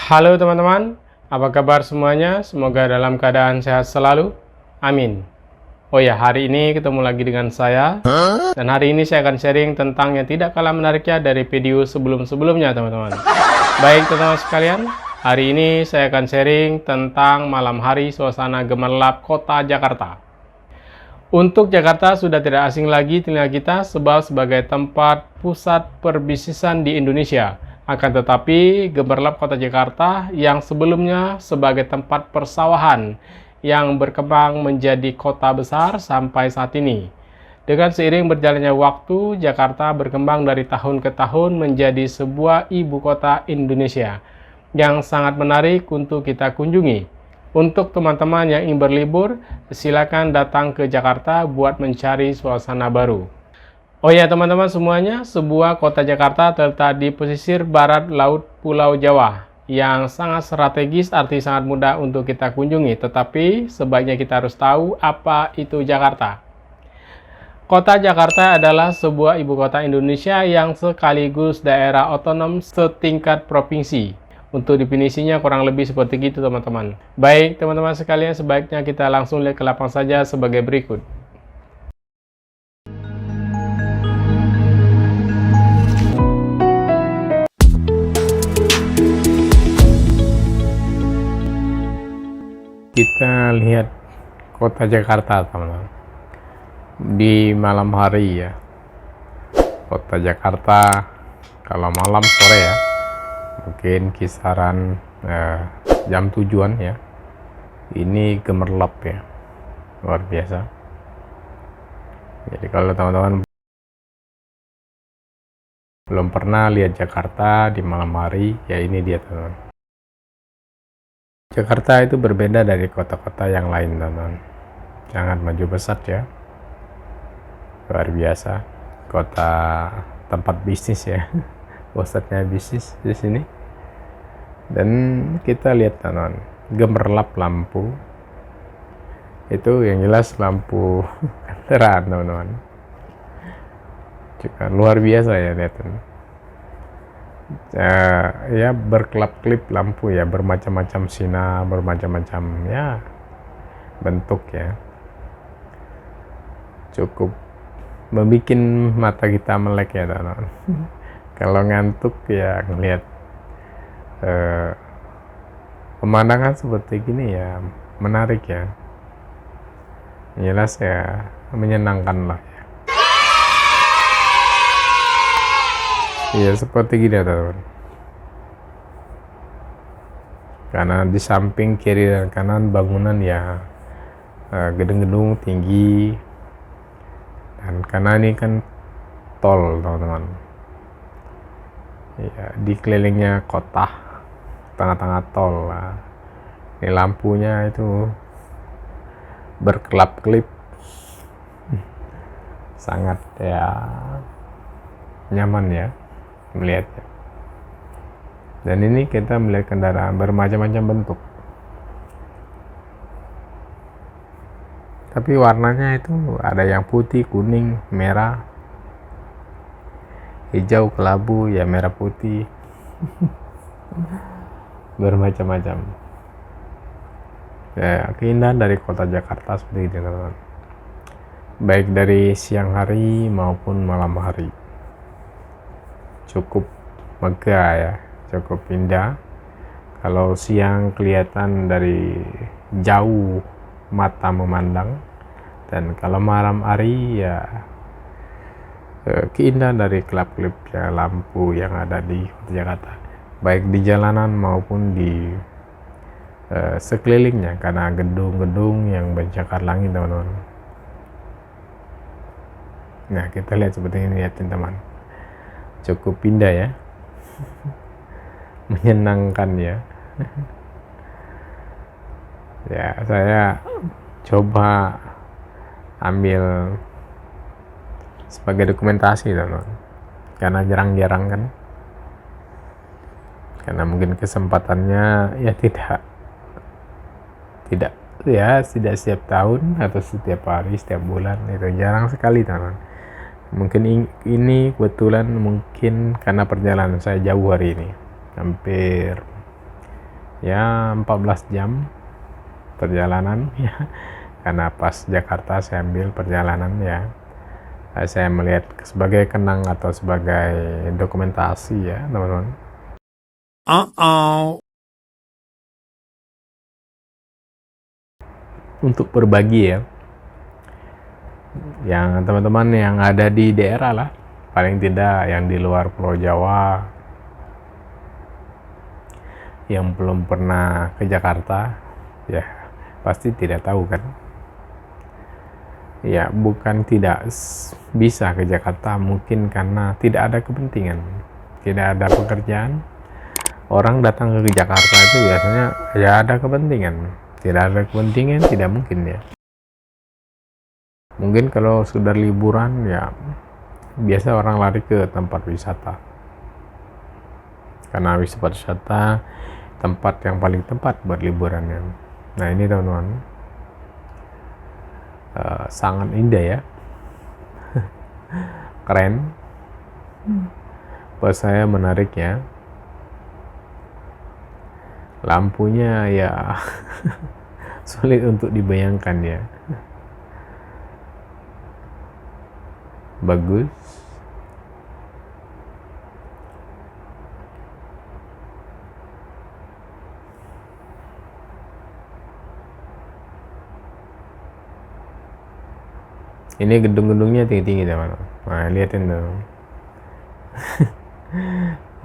Halo teman-teman, apa kabar semuanya? Semoga dalam keadaan sehat selalu. Amin. Oh ya, hari ini ketemu lagi dengan saya. Dan hari ini saya akan sharing tentang yang tidak kalah menariknya dari video sebelum-sebelumnya, teman-teman. Baik teman-teman sekalian, hari ini saya akan sharing tentang malam hari suasana gemerlap kota Jakarta. Untuk Jakarta sudah tidak asing lagi telinga kita sebab sebagai tempat pusat perbisnisan di Indonesia. Akan tetapi, gemerlap kota Jakarta yang sebelumnya sebagai tempat persawahan yang berkembang menjadi kota besar sampai saat ini. Dengan seiring berjalannya waktu, Jakarta berkembang dari tahun ke tahun menjadi sebuah ibu kota Indonesia yang sangat menarik untuk kita kunjungi. Untuk teman-teman yang ingin berlibur, silakan datang ke Jakarta buat mencari suasana baru. Oh ya teman-teman semuanya, sebuah kota Jakarta terletak di pesisir barat laut Pulau Jawa yang sangat strategis, arti sangat mudah untuk kita kunjungi. Tetapi sebaiknya kita harus tahu apa itu Jakarta. Kota Jakarta adalah sebuah ibu kota Indonesia yang sekaligus daerah otonom setingkat provinsi. Untuk definisinya kurang lebih seperti itu teman-teman. Baik teman-teman sekalian, sebaiknya kita langsung lihat ke lapang saja sebagai berikut. Kita lihat kota Jakarta teman-teman di malam hari ya. Kota Jakarta kalau malam sore ya, mungkin kisaran jam 7-an ya, ini gemerlap ya, luar biasa. Jadi kalau teman-teman belum pernah lihat Jakarta di malam hari ya, ini dia teman-teman. Jakarta itu berbeda dari kota-kota yang lain teman-teman, sangat maju pesat ya, luar biasa. Kota tempat bisnis ya, pusatnya bisnis di sini. Dan kita lihat teman-teman, gemerlap lampu itu yang jelas lampu kendaraan teman-teman, juga luar biasa ya, lihat ya, berkelap-kelip lampu ya, bermacam-macam sinar, bermacam-macam ya bentuk ya, cukup membuat mata kita melek ya teman-teman. Kalau ngantuk ya ngelihat pemandangan seperti gini ya, menarik ya, jelas ya, menyenangkan lah ya. Ya seperti gini teman-teman, karena di samping kiri dan kanan bangunan ya, gedung-gedung tinggi, dan karena ini kan tol teman-teman ya, dikelilingnya kota, tengah-tengah tol lah. Ini lampunya itu berkelap-kelip, sangat ya nyaman ya melihatnya. Dan ini kita melihat kendaraan bermacam-macam bentuk, tapi warnanya itu ada yang putih, kuning, merah, hijau, kelabu ya, merah putih, bermacam-macam ya. Keindahan dari kota Jakarta seperti ini teman-teman, baik dari siang hari maupun malam hari, cukup megah ya, cukup indah. Kalau siang kelihatan dari jauh mata memandang, dan kalau malam hari ya keindahan dari kelap-kelip ya lampu yang ada di kota Jakarta, baik di jalanan maupun di sekelilingnya, karena gedung-gedung yang mencakar langit teman-teman. Nah kita lihat seperti ini, lihatin teman, cukup indah ya, menyenangkan ya. Ya saya coba ambil sebagai dokumentasi teman-teman, karena jarang-jarang kan, karena mungkin kesempatannya ya tidak ya, tidak setiap tahun atau setiap hari, setiap bulan, itu jarang sekali teman-teman. Mungkin ini kebetulan, mungkin karena perjalanan saya jauh hari ini, hampir ya 14 jam perjalanan ya, karena pas Jakarta saya ambil perjalanan ya, saya melihat sebagai kenang atau sebagai dokumentasi ya teman-teman. Untuk berbagi ya, yang teman-teman yang ada di daerah lah, paling tidak yang di luar Pulau Jawa, yang belum pernah ke Jakarta ya pasti tidak tahu kan ya. Bukan tidak bisa ke Jakarta, mungkin karena tidak ada kepentingan, tidak ada pekerjaan. Orang datang ke Jakarta itu biasanya ya ada kepentingan. Tidak ada kepentingan tidak mungkin ya. Mungkin kalau sudah liburan ya biasa orang lari ke tempat wisata, karena wisata tempat yang paling tepat buat liburannya. Nah ini teman-teman, sangat indah ya, keren. Buat saya menarik ya, lampunya ya sulit untuk dibayangkan ya. Bagus. Ini gedung-gedungnya tinggi-tinggi teman-teman. Nah lihatin tuh.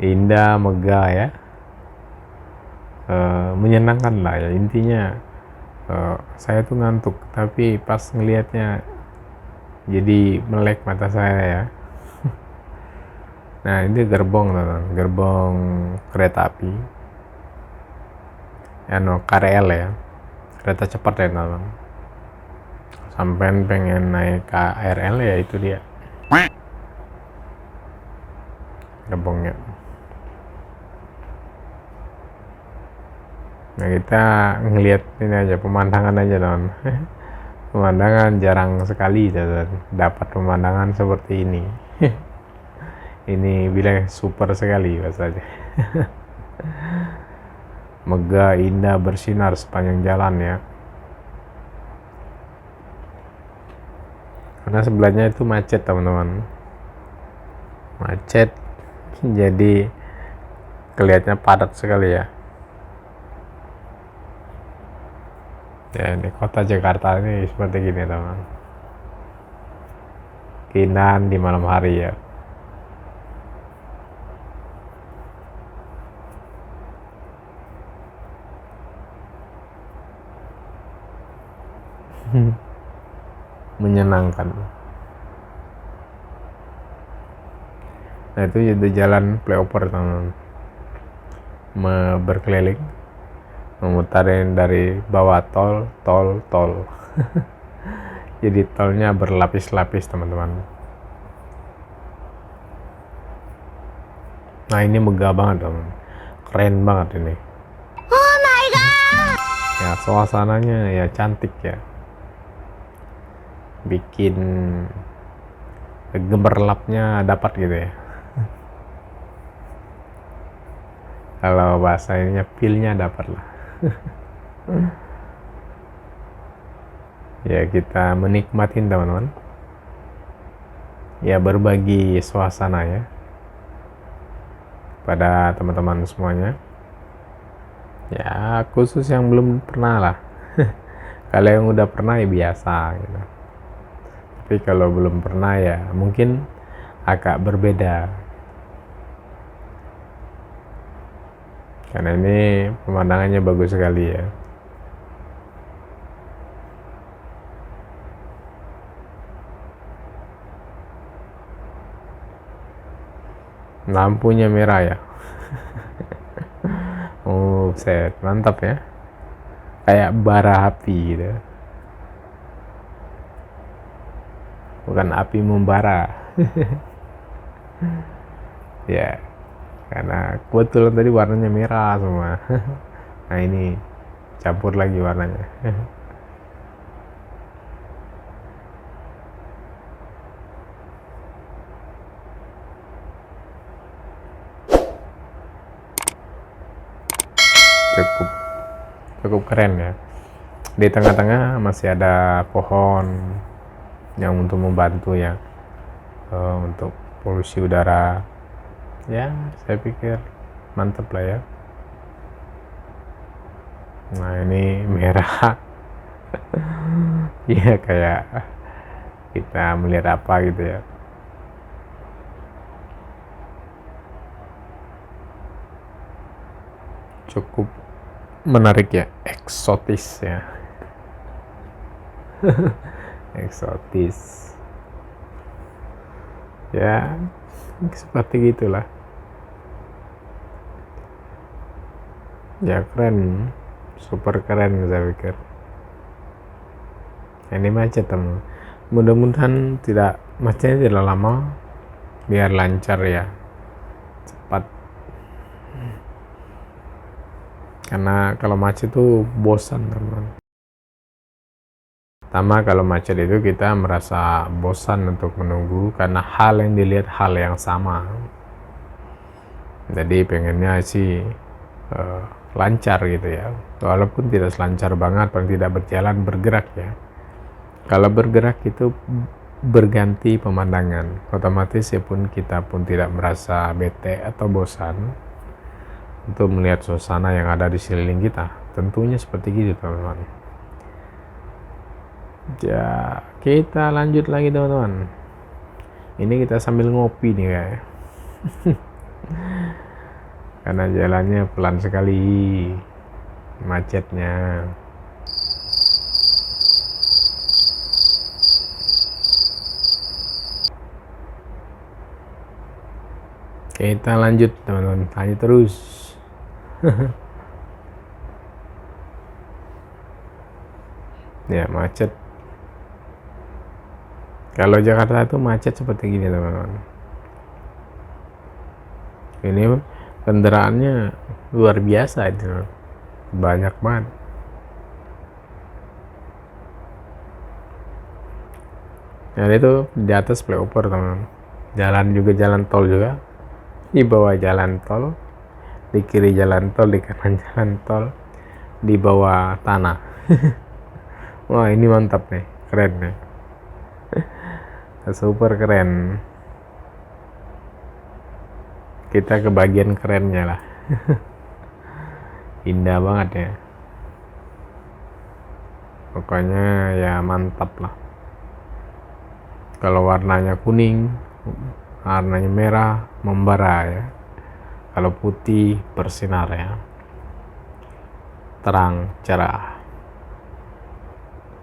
Indah, megah ya, menyenangkan lah ya intinya. Saya tuh ngantuk, tapi pas ngelihatnya jadi melek mata saya ya. Nah ini gerbong teman-teman, gerbong kereta api, KRL ya, kereta cepat ya teman-teman. Sampai pengen naik KRL ya itu dia gerbongnya. Nah kita ngelihat ini aja, pemandangan aja teman. Pemandangan jarang sekali dapat pemandangan seperti ini. Ini bilang super sekali bahasanya. Megah, indah, bersinar sepanjang jalan ya. Karena sebelahnya itu macet teman-teman, macet jadi kelihatannya padat sekali ya. Ya di kota Jakarta ini seperti gini teman, keindahan di malam hari ya. Menyenangkan. Nah itu jadi jalan flyover teman-teman, berkeliling, memutarin dari bawah tol. Jadi tolnya berlapis-lapis teman-teman. Nah ini megah banget teman, keren banget ini. Oh my god. Ya suasananya ya cantik ya, bikin gemerlapnya dapat gitu ya. Kalau bahasa ininya feel-nya dapat lah. Ya kita menikmatin teman-teman ya, berbagi suasana ya pada teman-teman semuanya ya, khusus yang belum pernah lah. Kalau yang udah pernah ya biasa gitu, tapi kalau belum pernah ya mungkin agak berbeda, karena ini pemandangannya bagus sekali ya. Lampunya merah ya. Oh set, mantap ya, kayak bara api gitu, bukan api membara. Ya karena kebetulan tadi warnanya merah semua. Nah ini campur lagi warnanya. cukup cukup keren ya. Di tengah-tengah masih ada pohon yang untuk membantu ya, untuk polusi udara. Ya, saya pikir mantap lah ya. Nah, ini merah. Iya, kayak kita melihat apa gitu ya. Cukup menarik ya, eksotis ya. Eksotis ya, seperti gitulah ya. Keren, super keren saya pikir. Ini macet teman, mudah-mudahan macetnya tidak lama, biar lancar ya, cepat. Karena kalau macet itu bosan teman. Pertama, kalau macet itu kita merasa bosan untuk menunggu karena hal yang dilihat hal yang sama. Jadi pengennya sih lancar gitu ya. Walaupun tidak selancar banget, paling tidak berjalan bergerak ya. Kalau bergerak itu berganti pemandangan, otomatis ya pun kita pun tidak merasa bete atau bosan untuk melihat suasana yang ada di sekeliling kita. Tentunya seperti gitu teman-teman. Ya, kita lanjut lagi teman-teman. Ini kita sambil ngopi nih kayak. Karena jalannya pelan sekali, macetnya. Kita lanjut teman-teman, lanjut terus. Ya, macet. Kalau Jakarta itu macet seperti gini teman-teman. Ini kendaraannya luar biasa itu, banyak banget. Dan itu di atas flyover teman-teman. Jalan juga, jalan tol juga. Di bawah jalan tol, di kiri jalan tol, di kanan jalan tol, di bawah tanah. Wah, ini mantap nih, keren nih. Super keren. Kita ke bagian kerennya lah. Indah banget ya. Pokoknya ya mantap lah. Kalau warnanya kuning, warnanya merah, membara ya. Kalau putih, bersinar ya. Terang, cerah.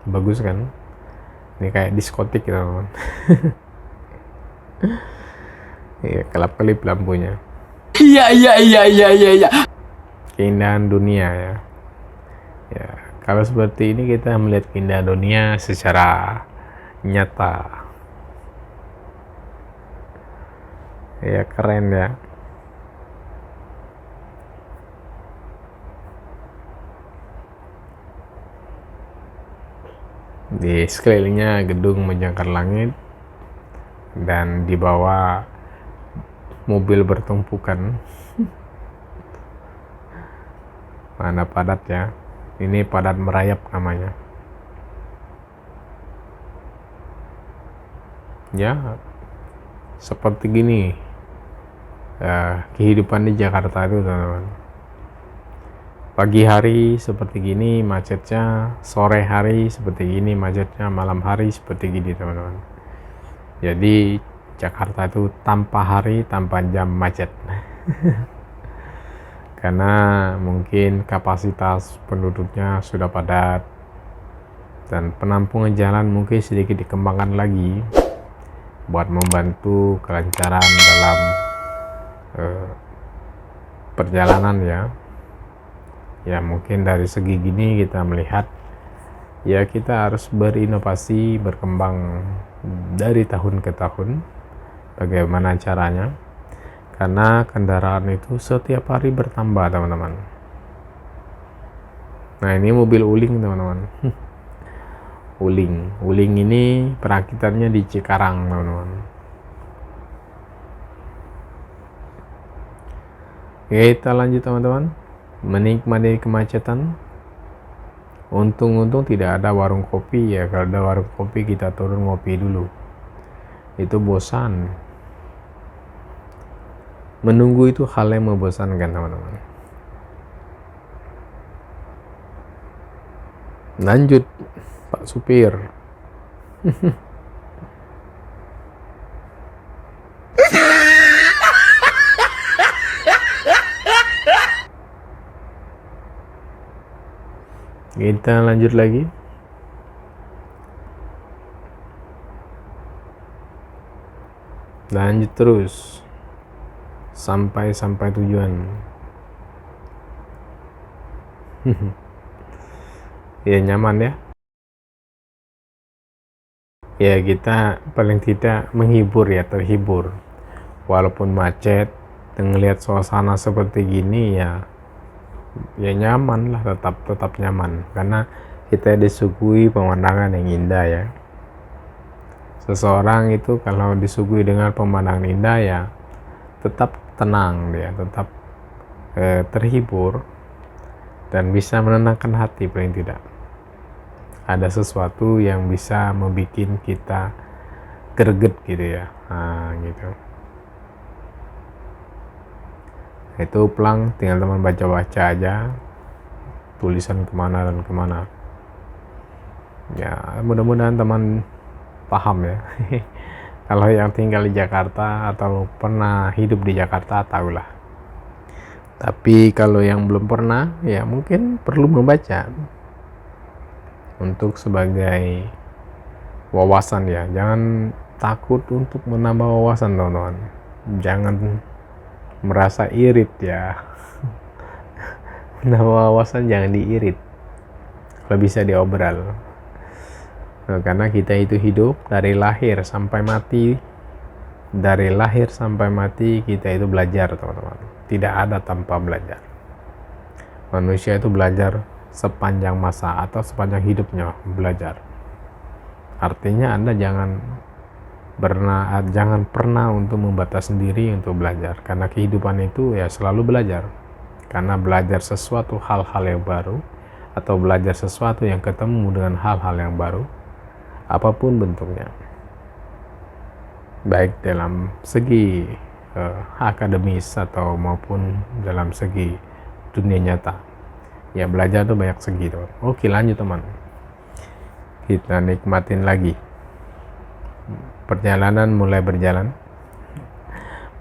Bagus kan? Ini kayak diskotik gitu teman. Iya, kelap-kelip lampunya. Iya. Keindahan dunia ya. Ya, kalau seperti ini kita melihat keindahan dunia secara nyata. Ya, keren ya. Di sekelilingnya gedung menjangkar langit, dan di bawah mobil bertumpukan. Mana padat ya. Ini padat merayap namanya. Ya, seperti gini kehidupan di Jakarta itu teman-teman. Pagi hari seperti gini macetnya, sore hari seperti gini macetnya, malam hari seperti gini teman-teman. Jadi Jakarta itu tanpa hari tanpa jam macet. Karena mungkin kapasitas penduduknya sudah padat dan penampungan jalan mungkin sedikit dikembangkan lagi buat membantu kelancaran dalam perjalanan ya. Ya mungkin dari segi gini kita melihat ya kita harus berinovasi, berkembang dari tahun ke tahun. Bagaimana caranya? Karena kendaraan itu setiap hari bertambah teman-teman. Nah, ini mobil Wuling teman-teman. Wuling ini perakitannya di Cikarang teman-teman. Kita lanjut teman-teman. menikmati kemacetan. Untung-untung tidak ada warung kopi ya. Kalau ada warung kopi kita turun ngopi dulu. Itu bosan. Menunggu itu hal yang membosankan teman-teman. Lanjut Pak Supir. Kita lanjut lagi. Lanjut terus sampai tujuan. Ya nyaman ya. Ya kita paling tidak menghibur ya, terhibur. Walaupun macet, ngelihat suasana seperti gini ya nyaman lah, tetap nyaman karena kita disuguhi pemandangan yang indah ya. Seseorang itu kalau disuguhi dengan pemandangan indah ya tetap tenang dia, tetap terhibur dan bisa menenangkan hati. Paling tidak ada sesuatu yang bisa membuat kita greget gitu ya. Gitu. Itu pelang, tinggal teman baca-baca aja tulisan kemana dan kemana ya. Mudah-mudahan teman paham ya. Kalau yang tinggal di Jakarta atau pernah hidup di Jakarta tahulah. Tapi kalau yang belum pernah ya mungkin perlu membaca untuk sebagai wawasan ya. Jangan takut untuk menambah wawasan teman-teman. Jangan merasa irit ya. Menambah wawasan jangan diirit. Kalau bisa diobral. Karena kita itu hidup dari lahir sampai mati. Dari lahir sampai mati kita itu belajar teman-teman. Tidak ada tanpa belajar. Manusia itu belajar sepanjang masa atau sepanjang hidupnya belajar. Artinya Anda jangan pernah untuk membatasi diri untuk belajar, karena kehidupan itu ya selalu belajar. Karena belajar sesuatu hal-hal yang baru atau belajar sesuatu yang ketemu dengan hal-hal yang baru apapun bentuknya, baik dalam segi akademis atau maupun dalam segi dunia nyata ya, belajar tuh banyak segi teman. Oke lanjut teman, kita nikmatin lagi. Perjalanan mulai berjalan,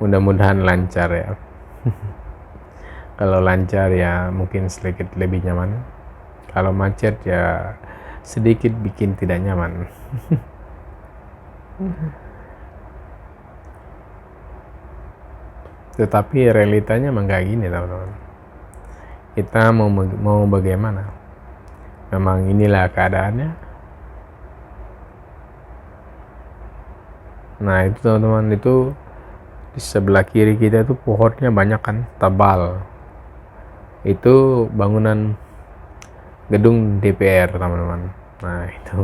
mudah-mudahan lancar ya. Kalau lancar ya mungkin sedikit lebih nyaman. Kalau macet ya sedikit bikin tidak nyaman. Tetapi realitanya memang kayak gini teman-teman. Kita mau bagaimana? Memang inilah keadaannya. Nah itu teman-teman, itu di sebelah kiri kita itu pohonnya banyak kan, tebal. Itu bangunan gedung DPR teman-teman. Nah itu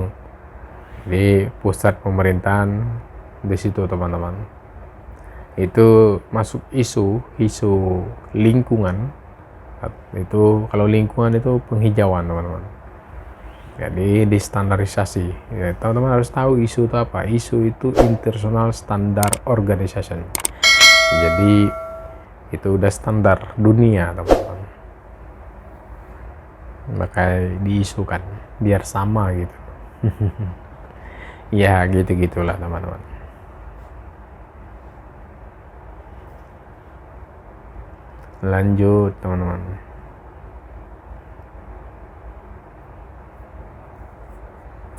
di pusat pemerintahan di situ teman-teman. Itu masuk isu lingkungan. Itu kalau lingkungan itu penghijauan teman-teman. Jadi distandarisasi ya, teman-teman harus tahu isu itu apa. Isu itu International Standard Organization, jadi itu udah standar dunia teman-teman, maka diisukan biar sama gitu. Ya gitu-gitulah teman-teman. Lanjut teman-teman.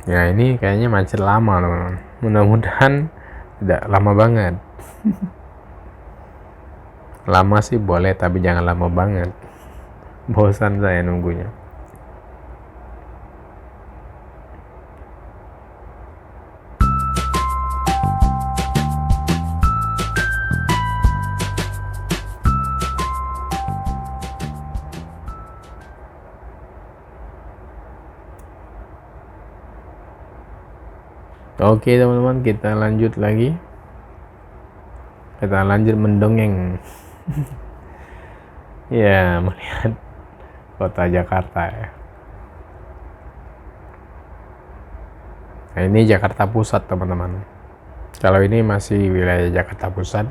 Ya ini kayaknya macet lama teman-teman. Mudah-mudahan tidak lama banget. Lama sih boleh tapi jangan lama banget. Bosan saya nunggunya. Oke teman-teman, kita lanjut lagi. Kita lanjut mendongeng. Ya, melihat kota Jakarta ya. Nah, ini Jakarta Pusat teman-teman. Kalau ini masih wilayah Jakarta Pusat.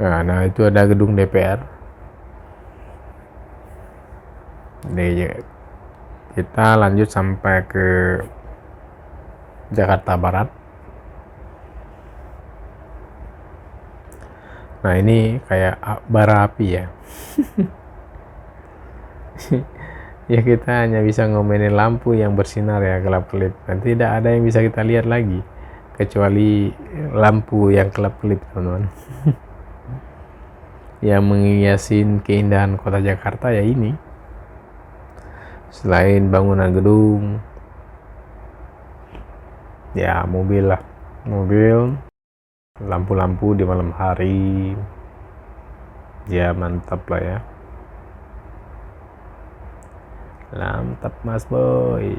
Nah itu ada gedung DPR. Kita lanjut sampai ke Jakarta Barat. Nah ini kayak bara api ya. Ya kita hanya bisa ngomenin lampu yang bersinar ya, kelap-kelip. Dan tidak ada yang bisa kita lihat lagi kecuali lampu yang kelap-kelip teman-teman. Yang menghiasi keindahan kota Jakarta ya ini. Selain bangunan gedung, ya mobil lah, mobil, lampu-lampu di malam hari, ya mantap lah ya. Mantap mas boy.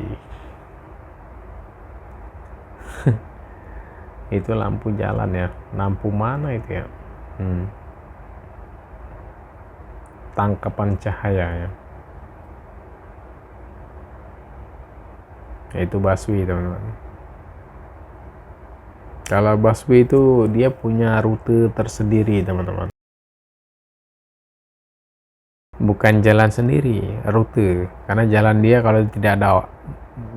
Itu lampu jalan ya, lampu mana itu ya? Tangkapan cahaya ya. Itu busway teman-teman. Kalau busway itu dia punya rute tersendiri teman-teman. Bukan jalan sendiri, rute. Karena jalan dia kalau tidak ada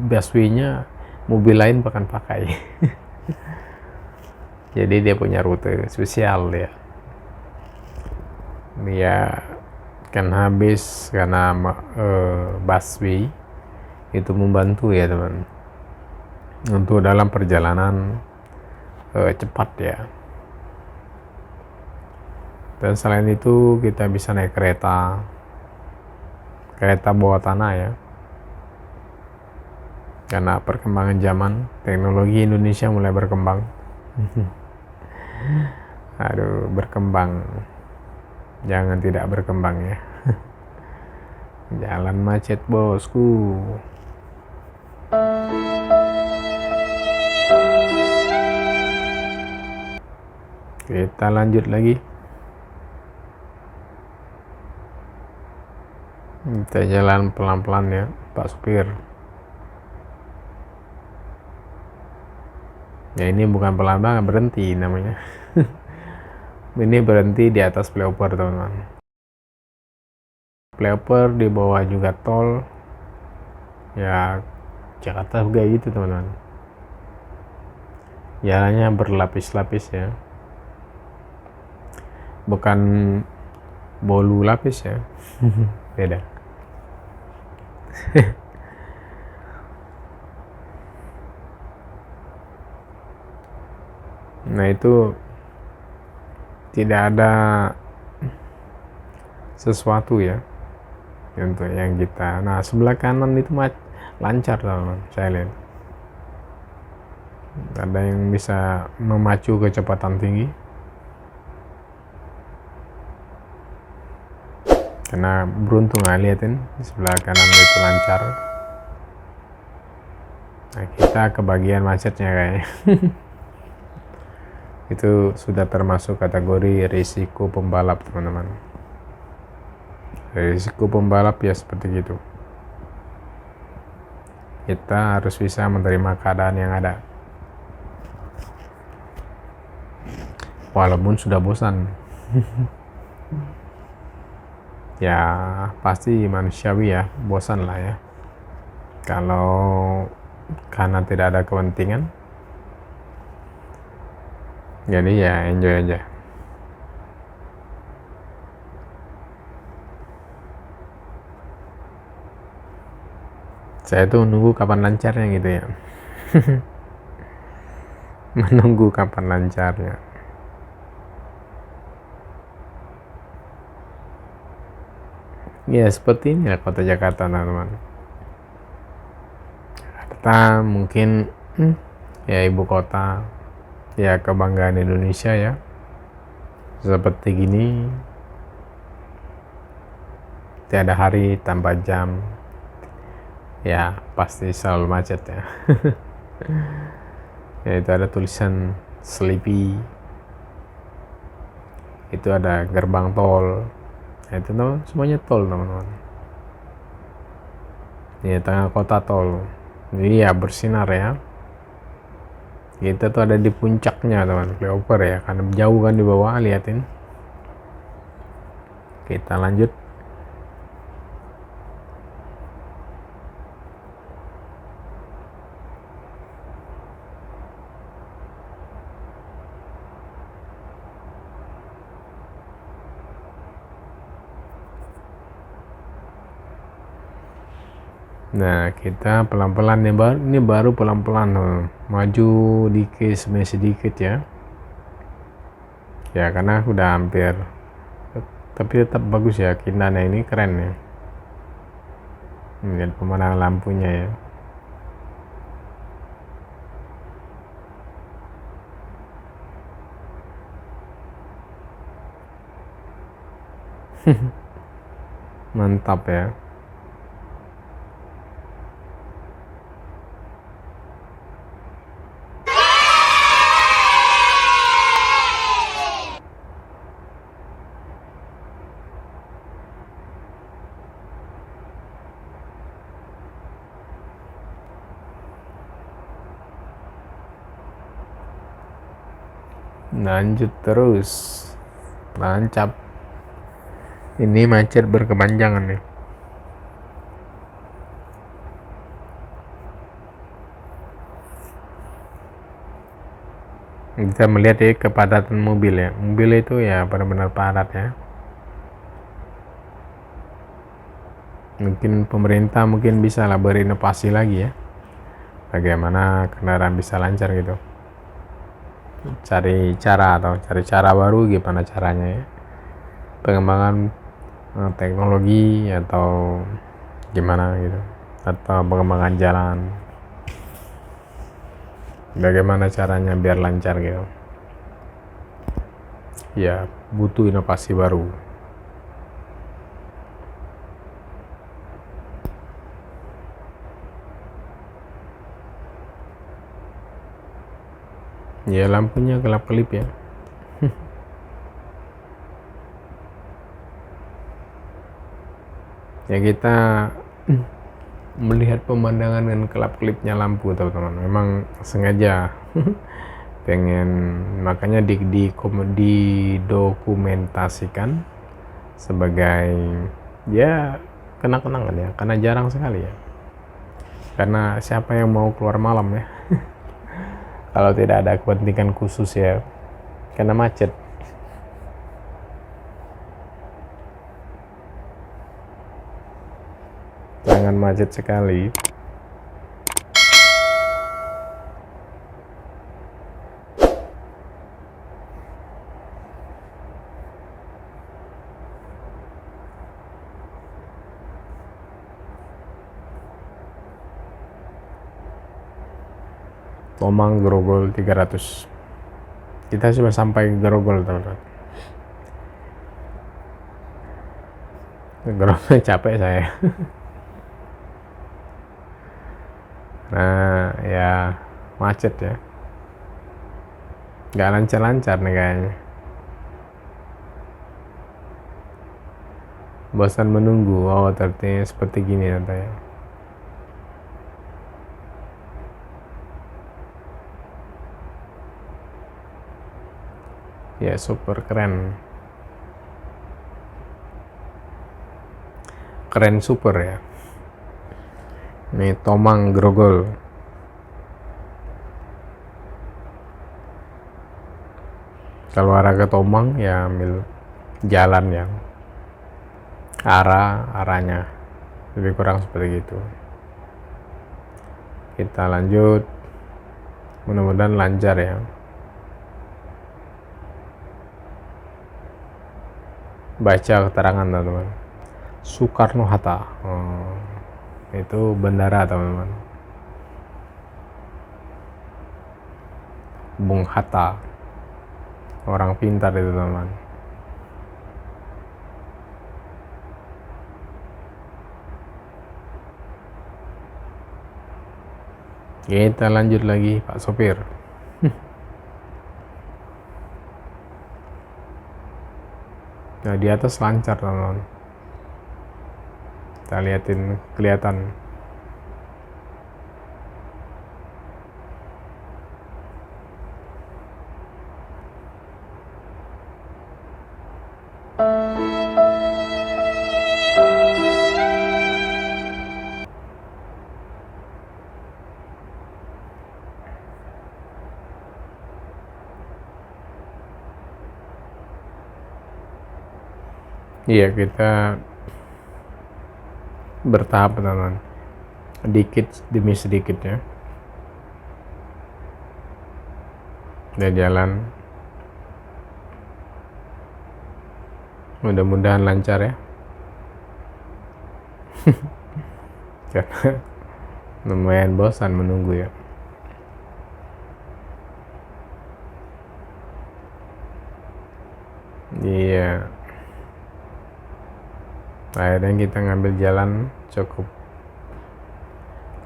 busway-nya, mobil lain bahkan pakai. Jadi dia punya rute spesial ya. Dia kan habis karena busway itu membantu ya teman untuk dalam perjalanan cepat ya. Dan selain itu kita bisa naik kereta bawah tanah ya, karena perkembangan zaman teknologi Indonesia mulai berkembang. Aduh, berkembang, jangan tidak berkembang ya. Jalan macet bosku. Kita lanjut lagi. Kita jalan pelan-pelan ya Pak supir. Ya ini bukan pelan-pelan, berhenti namanya. Ini berhenti di atas flyover teman-teman. Flyover di bawah juga tol. Ya Jakarta juga gitu teman-teman. Jalannya berlapis-lapis ya. Bukan bolu lapis ya. Beda. Nah itu tidak ada sesuatu ya untuk yang kita. Nah sebelah kanan itu lancar teman-teman, saya lihat. Ada yang bisa memacu kecepatan tinggi. Karena beruntung lihatin di sebelah kanan itu lancar. Nah kita kebagian macetnya kayaknya. Itu sudah termasuk kategori risiko pembalap teman-teman. Risiko pembalap ya seperti itu. Kita harus bisa menerima keadaan yang ada. Walaupun sudah bosan. Ya pasti manusiawi ya, bosan lah ya. Kalau karena tidak ada kepentingan, jadi ya enjoy aja. Saya tuh nunggu kapan lancarnya gitu ya. Menunggu kapan lancarnya. Ya seperti ini ya kota Jakarta teman-teman. Jakarta mungkin ya ibu kota, ya kebanggaan Indonesia ya. Seperti gini, tiada hari tanpa jam. Ya pasti selalu macet ya. Ya itu ada tulisan Sleepy. Itu ada gerbang tol. Nah, itu semuanya tol teman-teman. Ini tengah kota tol. Jadi ya bersinar ya. Kita tuh ada di puncaknya teman, flyover ya, karena jauh kan di bawah, liatin. Kita lanjut. Nah, kita pelan-pelan ini baru pelan-pelan maju dikit demi sedikit ya. Ya, karena udah hampir. Tapi tetap bagus ya, Kindana ini keren ya. Lihat pemandangan lampunya ya. Mantap ya. Lanjut terus, lancap. Ini macet berkepanjangan nih. Kita melihat ya kepadatan mobil ya. Mobil itu ya benar-benar padat ya. Mungkin pemerintah bisa lah berinovasi lagi ya. Bagaimana kendaraan bisa lancar gitu. Cari cara baru gimana caranya ya. Pengembangan teknologi atau gimana gitu. Atau pengembangan jalan. Bagaimana caranya biar lancar gitu. Ya, butuh inovasi baru. Ya, lampunya kelap-kelip ya. Ya, kita melihat pemandangan dengan kelap-kelipnya lampu teman-teman. Memang sengaja pengen, makanya didokumentasikan sebagai ya kenang-kenangan ya, karena jarang sekali ya. Karena siapa yang mau keluar malam ya kalau tidak ada kepentingan khusus ya, karena macet. Sangat macet sekali. Tomang Grogol 300. Kita sudah sampai Grogol teman-teman. Grogol capek saya. Nah ya, macet ya, nggak lancar-lancar nih kayaknya. Bosan menunggu. Oh, ternyata seperti gini katanya. Ya, super keren. Keren super ya. Ini Tomang Grogol. Kalau arah ke Tomang ya ambil jalan yang arahnya lebih kurang seperti itu. Kita lanjut, mudah-mudahan lancar ya. Baca keterangan teman-teman. Soekarno-Hatta. Itu bandara teman-teman. Bung Hatta, orang pintar itu teman. Kita lanjut lagi Pak Sopir. Nah, di atas lancar teman-teman. Kita liatin, kelihatan. Iya, kita bertahap teman-teman, sedikit demi sedikit ya. Udah jalan, mudah-mudahan lancar ya. Karena lumayan bosan menunggu ya. Iya, akhirnya kita ngambil jalan cukup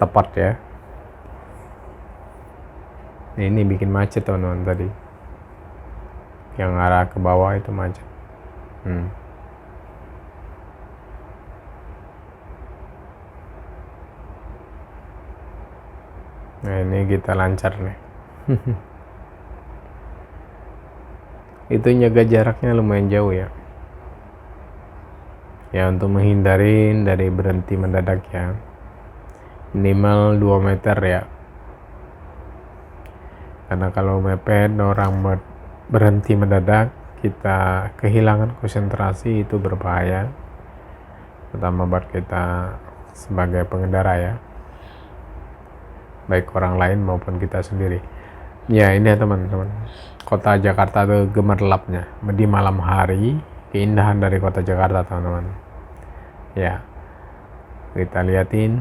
tepat ya. Ini bikin macet teman-teman tadi. Yang arah ke bawah itu macet. Nah, ini kita lancar nih. Itu jaga jaraknya lumayan jauh ya. Ya, untuk menghindarin dari berhenti mendadak ya, minimal 2 meter ya. Karena kalau mepet orang berhenti mendadak, kita kehilangan konsentrasi, itu berbahaya, terutama buat kita sebagai pengendara ya, baik orang lain maupun kita sendiri. Ya, ini ya teman-teman, kota Jakarta itu gemerlapnya di malam hari. Keindahan dari kota Jakarta teman-teman ya, kita liatin.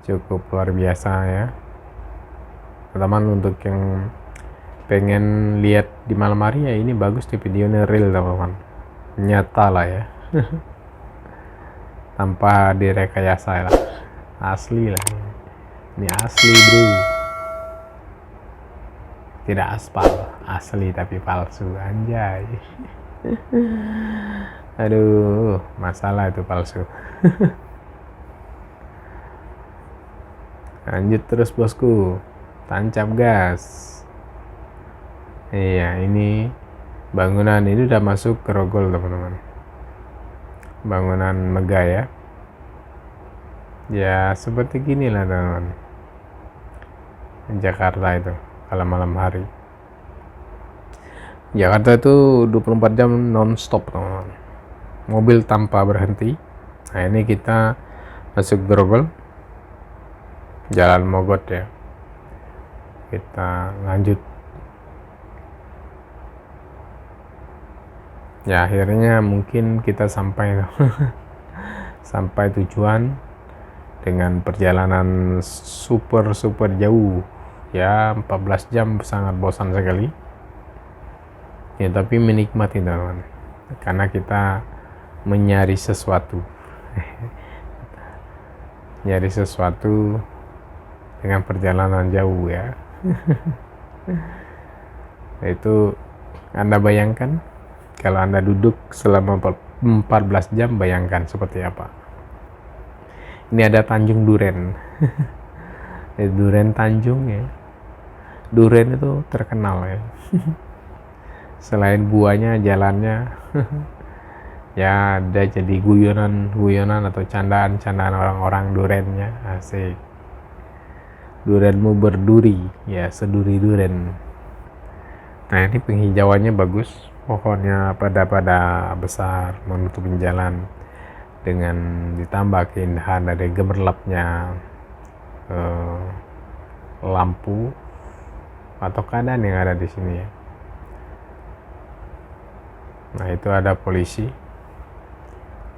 Cukup luar biasa ya teman-teman. Untuk yang pengen lihat di malam hari ya, ini bagus di videonya, real teman-teman, nyata lah ya. Tanpa direkayasa lah, asli lah ini asli bro, tidak aspal, asli tapi palsu, anjay. Aduh, masalah itu palsu. Lanjut terus bosku, tancap gas. Iya, ini bangunan ini udah masuk ke Grogol teman-teman, bangunan megah ya. Ya seperti gini lah teman-teman, Jakarta itu kalau malam hari. Jakarta itu 24 jam non-stop teman-teman, mobil tanpa berhenti. Nah, ini kita masuk Grogol, Jalan Mogot ya. Kita lanjut. Ya, akhirnya mungkin kita sampai sampai tujuan dengan perjalanan super jauh ya, 14 jam, sangat bosan sekali ya, tapi menikmati teman-teman, karena kita mencari sesuatu. Nyari sesuatu dengan perjalanan jauh ya. Itu Anda bayangkan kalau Anda duduk selama 14 jam, bayangkan seperti apa. Ini ada Tanjung Duren. Duren Tanjung ya. Duren itu terkenal ya. Selain buahnya, jalannya ya ada jadi guyonan atau candaan orang-orang durennya, asik. Durenmu berduri ya, seduri duren. Nah, ini penghijauannya bagus, pohonnya pada besar menutupi jalan, dengan ditambah keindahan dari gemerlapnya lampu atau keadaan yang ada di sini ya. Nah, itu ada polisi,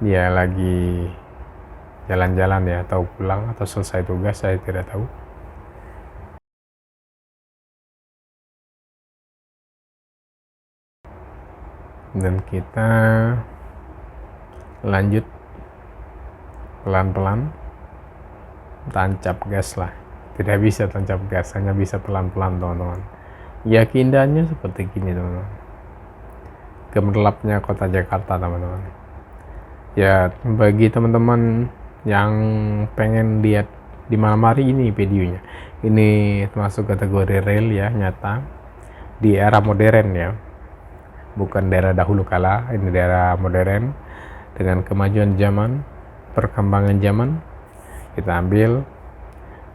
dia lagi jalan-jalan ya, atau pulang atau selesai tugas, saya tidak tahu. Dan kita lanjut pelan-pelan, tancap gas lah. Tidak bisa tancap gas, hanya bisa pelan-pelan teman-teman. Ya, keindahannya seperti gini teman-teman. gemerlapnya kota Jakarta, teman-teman. Ya, bagi teman-teman yang pengen lihat di malam hari ini videonya, ini termasuk kategori real ya, nyata di era modern ya, bukan daerah dahulu kala. Ini daerah modern dengan kemajuan zaman, perkembangan zaman. Kita ambil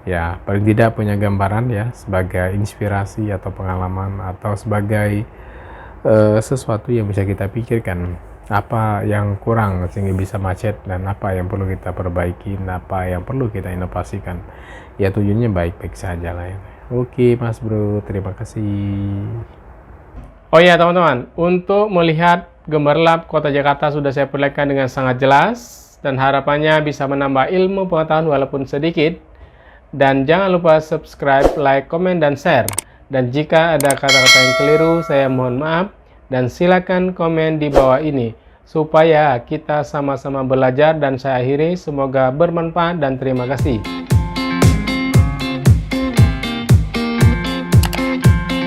ya, paling tidak punya gambaran ya, sebagai inspirasi atau pengalaman, atau sebagai sesuatu yang bisa kita pikirkan apa yang kurang sehingga bisa macet, dan apa yang perlu kita perbaiki, apa yang perlu kita inovasikan. Ya, tujuannya baik-baik saja lah ya. Oke Mas Bro, terima kasih. Oh ya teman-teman, untuk melihat gemerlap kota Jakarta sudah saya perlihatkan dengan sangat jelas, dan harapannya bisa menambah ilmu pengetahuan walaupun sedikit. Dan jangan lupa subscribe, like, komen, dan share. Dan jika ada kata-kata yang keliru, saya mohon maaf. Dan silakan komen di bawah ini, supaya kita sama-sama belajar. Dan saya akhiri, semoga bermanfaat dan terima kasih.